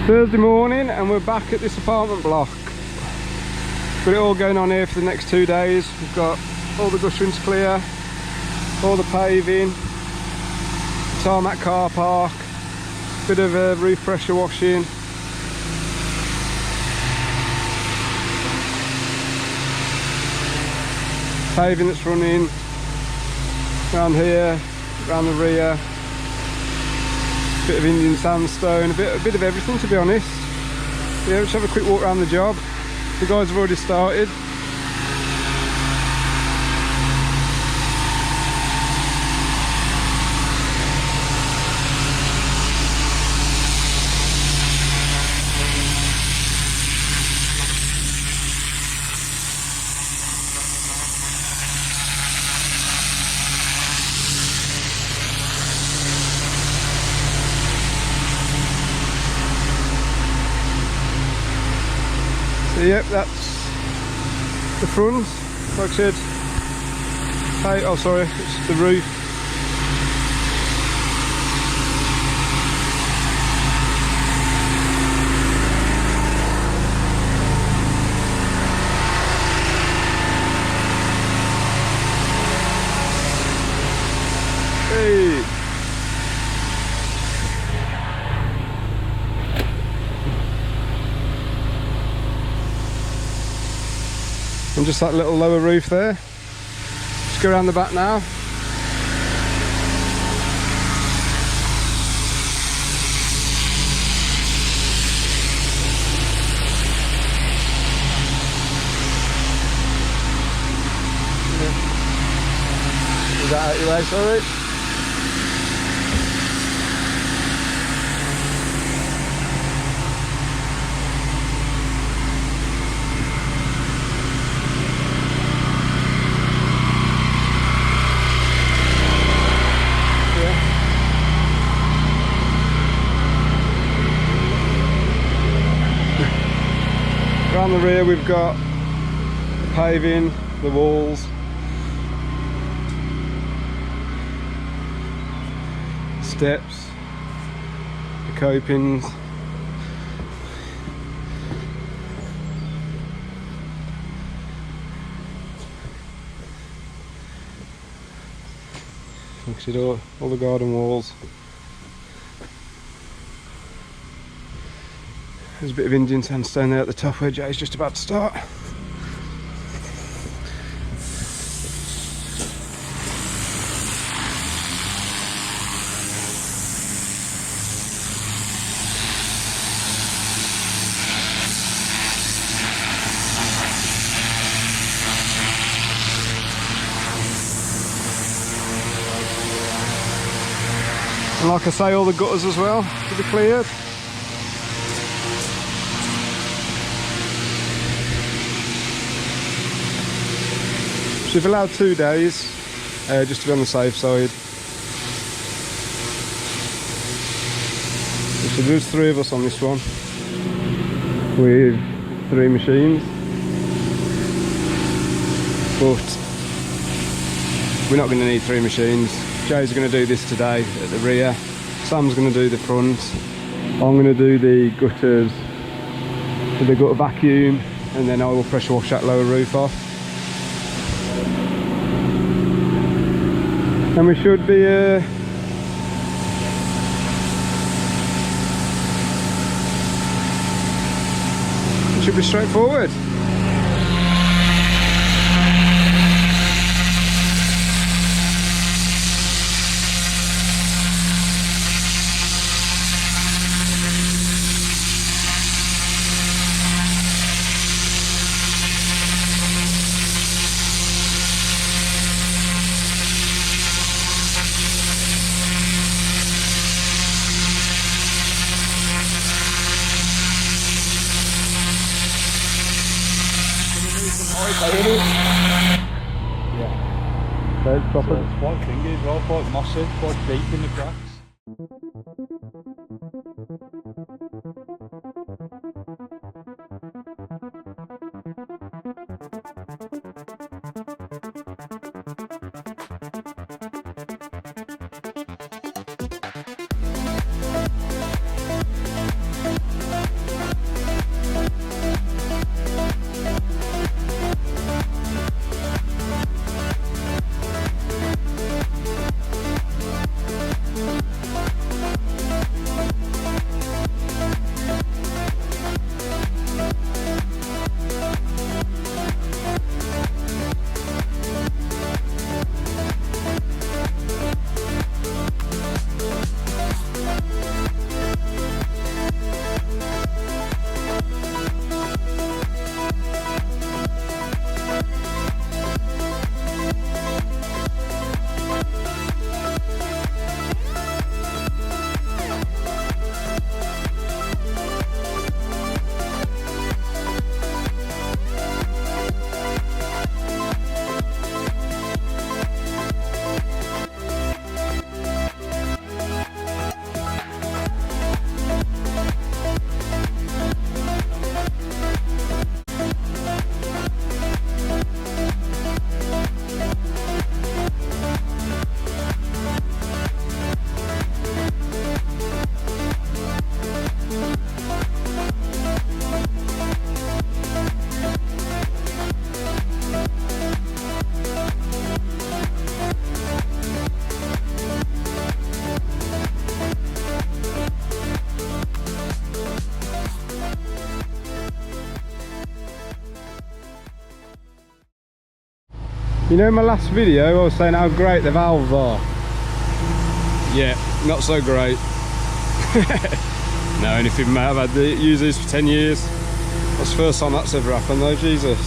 Thursday morning and we're back at this apartment block. Got it all going on here for the next 2 days. We've got all the gutterings clear, all the paving, the tarmac car park, bit of roof pressure washing. Paving that's running around here, around the rear. Bit of Indian sandstone, a bit of everything, to be honest. Yeah, let's have a quick walk around the job. The guys have already started. So yep, that's the front. Like I said, oh sorry, it's the roof. Hey. And just that little lower roof there. Just go around the back now. Is that out your way, sorry? Around the rear we've got the paving, the walls, steps, the copings. Look at all the garden walls. There's a bit of Indian sandstone there at the top where Jay's just about to start. And like I say, all the gutters as well will be cleared. So we've allowed 2 days, just to be on the safe side. So there's 3 of us on this one, with 3 machines. But we're not going to need 3 machines. Jay's going to do this today at the rear. Sam's going to do the front. I'm going to do the gutters with the gutter vacuum, and then I will pressure wash that lower roof off. And we should be it should be straightforward. Yeah. So it's proper. So it's quite thingy as well, quite mossy, quite deep in the cracks. You know, in my last video I was saying how great the valves are. Yeah, not so great. No, anything, mate. I've used these for 10 years. That's the first time that's ever happened though, Jesus.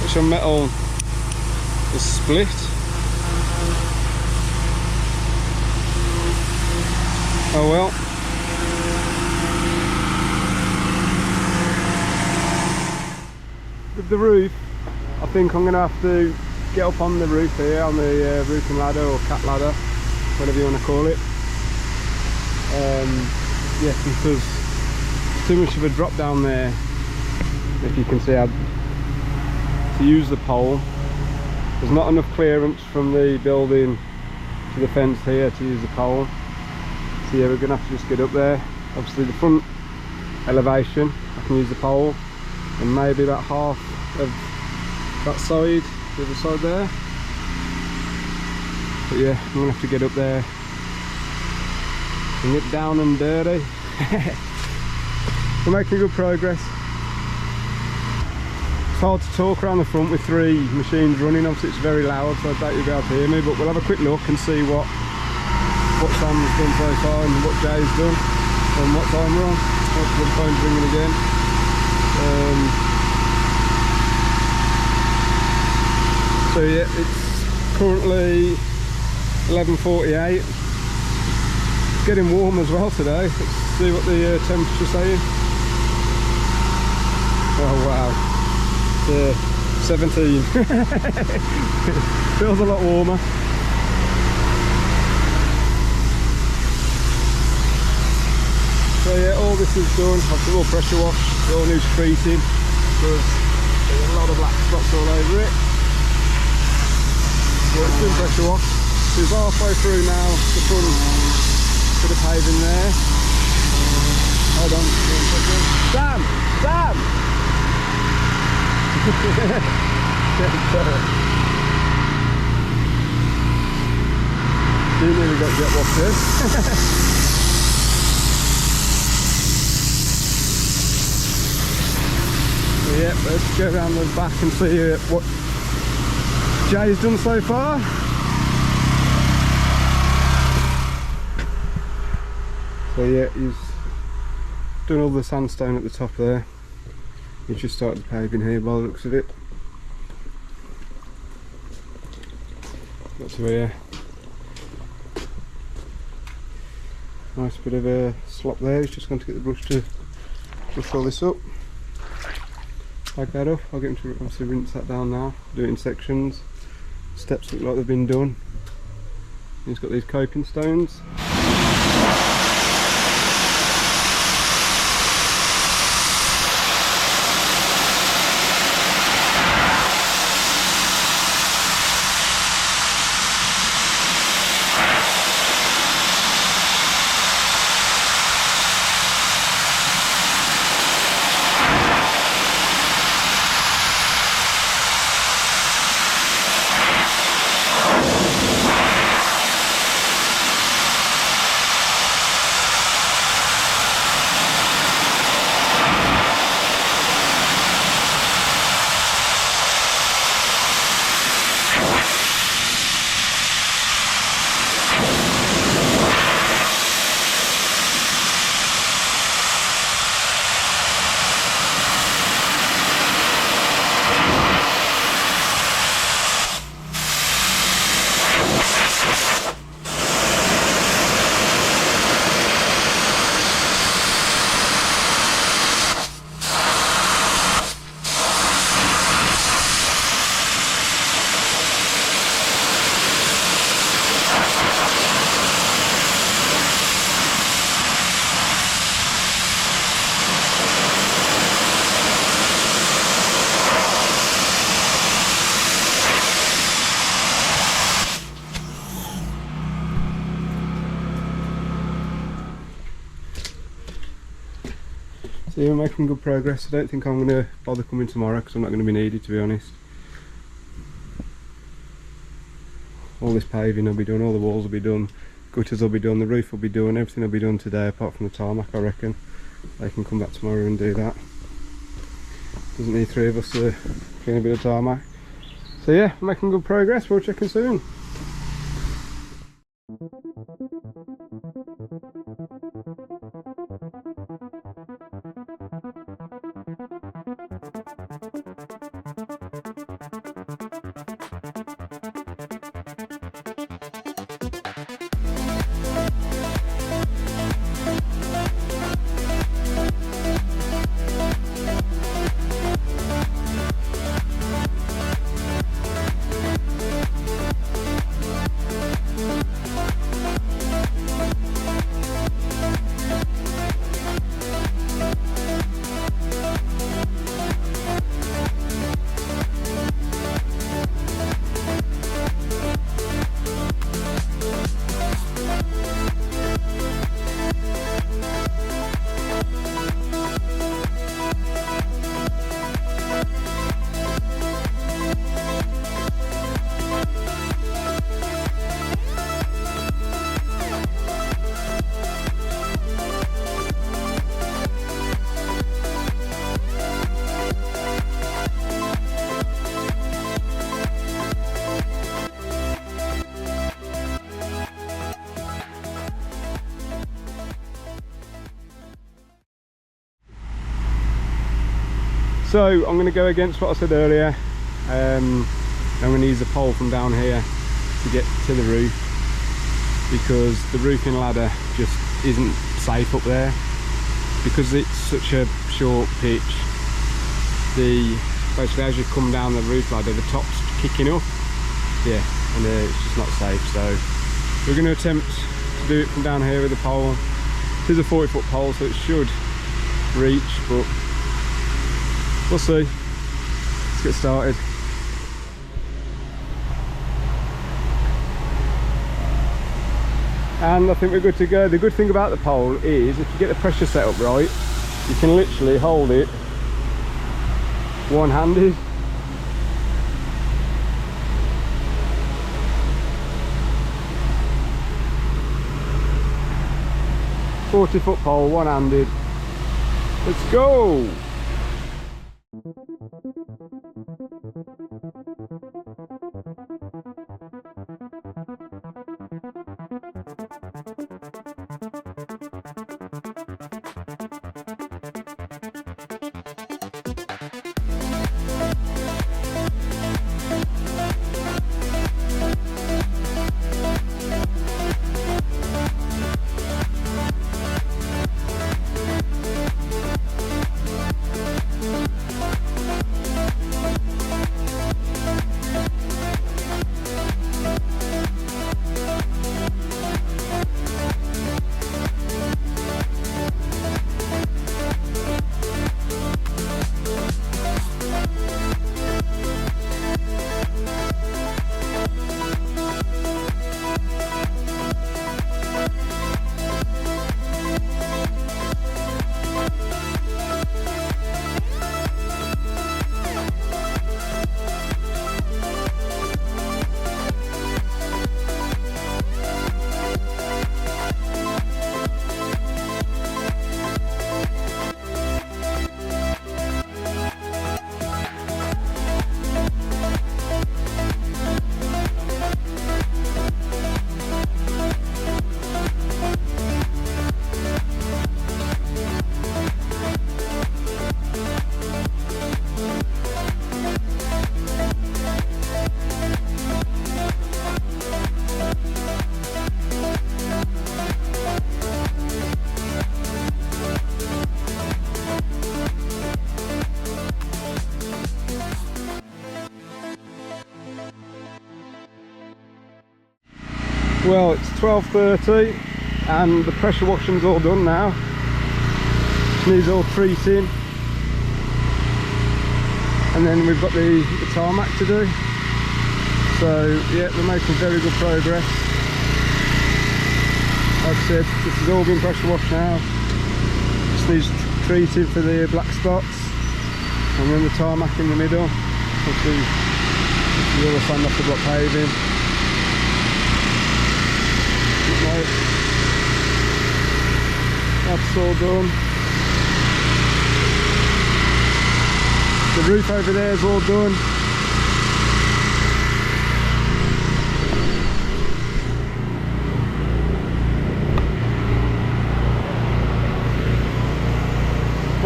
Which your metal is split. Oh well. With the roof, I think I'm going to have to get up on the roof here, on the roofing ladder or cat ladder, whatever you want to call it. Yeah, because too much of a drop down there. If you can see, to use the pole, there's not enough clearance from the building to the fence here to use the pole. So yeah, we're going to have to just get up there. Obviously the front elevation, I can use the pole, and maybe about half of that side, the other side there. But yeah, I'm going to have to get up there and get down and dirty. We're making good progress. It's hard to talk around the front with 3 machines running, obviously it's very loud, so I doubt you'll be able to hear me, but we'll have a quick look and see what Sam's done so far and what Jay's done and what time we're on. Hopefully the phone's ringing again. So yeah, it's currently 11:48. It's getting warm as well today. Let's see what the temperature's saying. Oh wow, yeah, 17. Feels a lot warmer. So yeah, all this is done. I've done all pressure wash, all new streeting, because there's a lot of black spots all over it. So it's been pressure wash. So it's halfway through now, the front bit of paving there. Hold on, Sam! Sam! You nearly got jet washed in. Yeah, let's go around the back and see what Jay's done so far. So yeah, he's done all the sandstone at the top there. He's just started the paving here by the looks of it. Got to here. Nice bit of a slop there. He's just going to get the brush to brush all this up. Like that up. I'll get him to obviously rinse that down now. Do it in sections. Steps look like they've been done. He's got these coping stones. So yeah, we're making good progress. I don't think I'm going to bother coming tomorrow because I'm not going to be needed, to be honest. All this paving will be done, all the walls will be done, gutters will be done, the roof will be done, everything will be done today apart from the tarmac, I reckon. They can come back tomorrow and do that. Doesn't need 3 of us to clean a bit of tarmac. So yeah, making good progress. We'll check in soon. So I'm going to go against what I said earlier. I'm going to use a pole from down here to get to the roof, because the roofing ladder just isn't safe up there, because it's such a short pitch. Basically as you come down the roof ladder, the top's kicking up, yeah, and it's just not safe. So we're going to attempt to do it from down here with a pole. It is a 40-foot pole, so it should reach, but we'll see. Let's get started. And I think we're good to go. The good thing about the pole is if you get the pressure set up right, you can literally hold it one-handed. "40-foot pole, one-handed. Let's go! Well, it's 12:30 and the pressure washing's all done now. Just needs all treating, and then we've got the tarmac to do. So yeah, we're making very good progress. Like I said, this has all been pressure washed now. Just needs treating for the black spots, and then the tarmac in the middle. Obviously, this is all the sand off the block paving. That's all done. The roof over there is all done.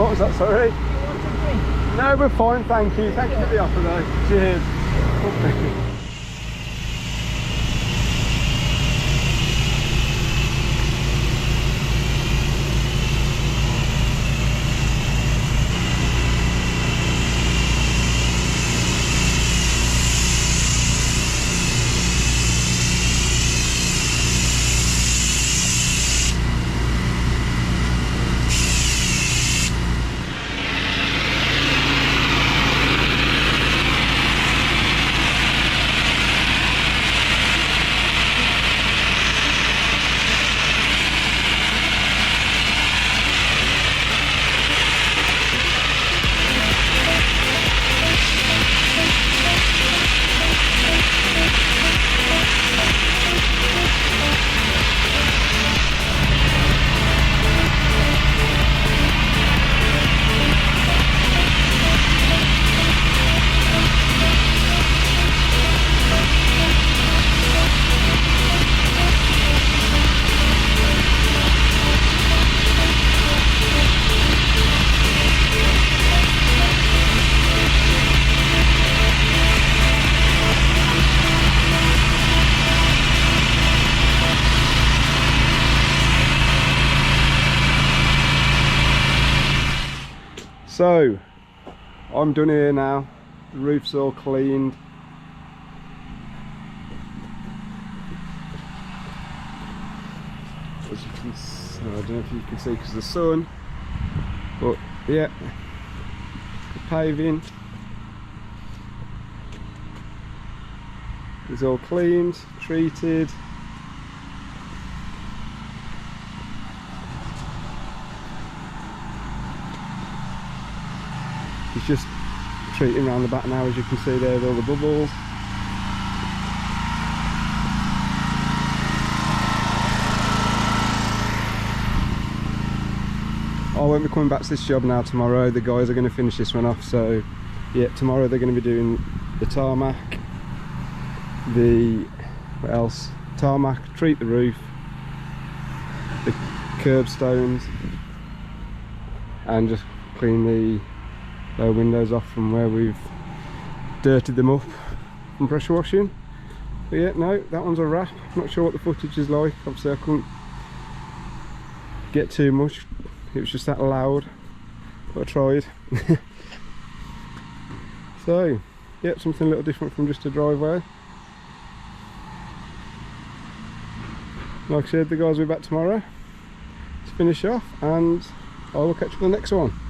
What was that, sorry? Do you want a drink? No, we're fine, thank you. Thank you for the offer though. Cheers. So, I'm done here now. The roof's all cleaned. As you can see, I don't know if you can see because of the sun, but yeah, the paving is all cleaned, treated. It's just treating around the back now, as you can see there with all the bubbles. I won't be coming back to this job now tomorrow. The guys are going to finish this one off, so yeah, tomorrow they're going to be doing the tarmac, what else? Tarmac, treat the roof, the curbstones, and just clean the lower windows off from where we've dirtied them up from pressure washing. But yeah, no, that one's a wrap. Not sure what the footage is like. Obviously I couldn't get too much, it was just that loud, but I tried. So yeah, something a little different from just a driveway. Like I said, the guys will be back tomorrow to finish off, and I will catch you on the next one.